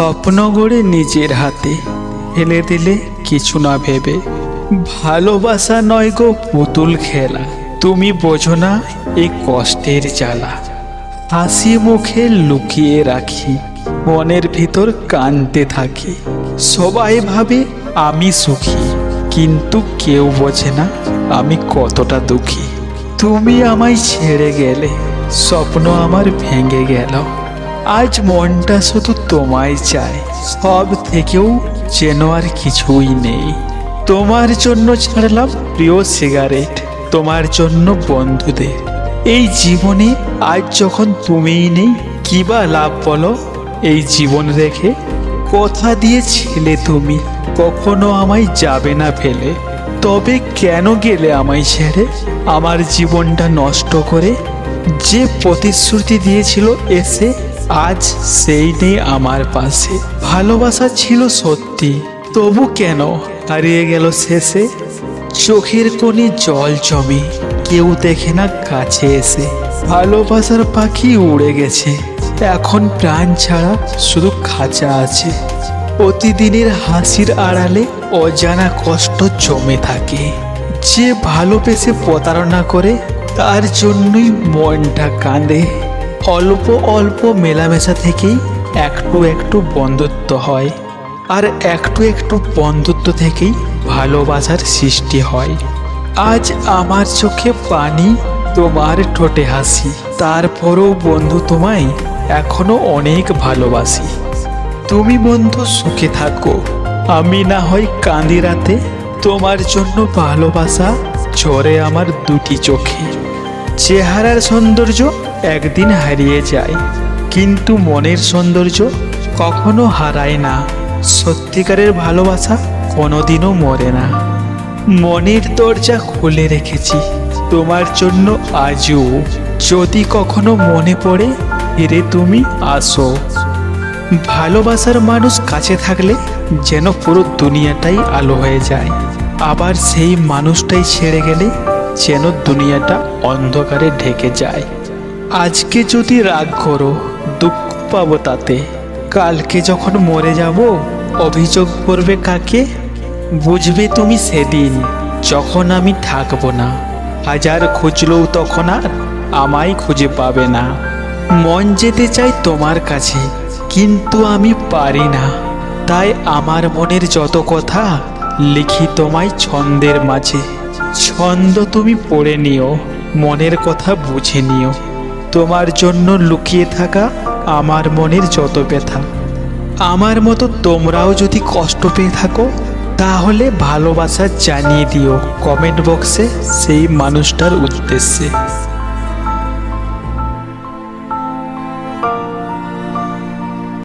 স্বপ্ন গড়ে নিজের হাতে ফেলে দিলে কিছু না ভেবে। ভালোবাসা নয় গো পুতুল খেলা, তুমি বোঝো না এই কষ্টের জ্বালা। হাসি মুখে লুকিয়ে রাখি, মনের ভিতর কাঁদতে থাকি। সবাই ভাবে আমি সুখী, কিন্তু কেউ বোঝে না আমি কতটা দুঃখী। তুমি আমায় ছেড়ে গেলে, স্বপ্ন আমার ভেঙে গেল। আজ মনটা শুধু তোমায় চায়, সব থেকেও যেন আর কিছুই নেই। তোমার জন্য ছাড়লাম প্রিয় সিগারেট, তোমার জন্য বন্ধুদের। এই জীবনে আজ যখন তুমিই নেই, কি বা লাভ বলো এই জীবন রেখে? কথা দিয়েছিলে তুমি কখনো আমায় যাবে না ফেলে, তবে কেন গেলে আমায় ছেড়ে আমার জীবনটা নষ্ট করে? যে প্রতিশ্রুতি দিয়েছিল এসে, আজ সেই নেই আমার পাশে। ভালোবাসা ছিল সত্যি, তবু কেন হারিয়ে গেল শেষে? চোখের কোণে জল জমে, কেউ দেখে না কাছে এসে। ভালোবাসার পাখি উড়ে গেছে, এখন প্রাণ ছাড়া শুধু খাঁচা আছে। প্রতিদিনের হাসির আড়ালে অজানা কষ্ট জমে থাকে। যে ভালোবেসে প্রতারণা করে, তার জন্যই মনটা কাঁদে। অল্প অল্প মেলামেশা থেকেই একটু একটু বন্ধুত্ব হয়, আর একটু একটু বন্ধুত্ব থেকেই ভালোবাসার সৃষ্টি হয়। আজ আমার চোখে পানি, তোমার ঠোঁটে হাসি, তারপরও বন্ধু তোমায় এখনো অনেক ভালোবাসি। তুমি বন্ধু সুখে থাকো, আমি না হয় কাঁদি রাতে। তোমার জন্য ভালোবাসা ঝরে আমার দুটি চোখে। চেহারার সৌন্দর্য একদিন হারিয়ে যায়, কিন্তু মনের সৌন্দর্য কখনো হারায় না। সত্যিকারের ভালোবাসা কোনোদিনও মরে না। মনের দরজা খুলে রেখেছি তোমার জন্য আজও, যদি কখনো মনে পড়ে ফিরে তুমি আসো। ভালোবাসার মানুষ কাছে থাকলে যেন পুরো দুনিয়াটাই আলো হয়ে যায়, আবার সেই মানুষটাই ছেড়ে গেলে যেন দুনিয়াটা অন্ধকারে ঢেকে যায়। আজকে যদি রাগ করো, দুঃখ পাবো তাতে। কালকে যখন মরে যাব, অভিযোগ করবে কাকে? বুঝবে তুমি সেদিন যখন আমি থাকবো না। হাজার খুঁজলেও তখন আর আমায় খুঁজে পাবে না। মন যেতে চাই তোমার কাছে, কিন্তু আমি পারি না। তাই আমার মনের যত কথা লিখি তোমায় ছন্দের মাঝে। ছন্দ তুমি পড়ে নিও, মনের কথা বুঝে নিও। তোমার জন্য লুকিয়ে থাকা আমার মনের যত ব্যথা। আমার মতো তোমরাও যদি কষ্ট পেয়ে থাকো, তাহলে ভালোবাসা জানিয়ে দিও কমেন্ট বক্সে সেই মানুষটার উদ্দেশ্যে।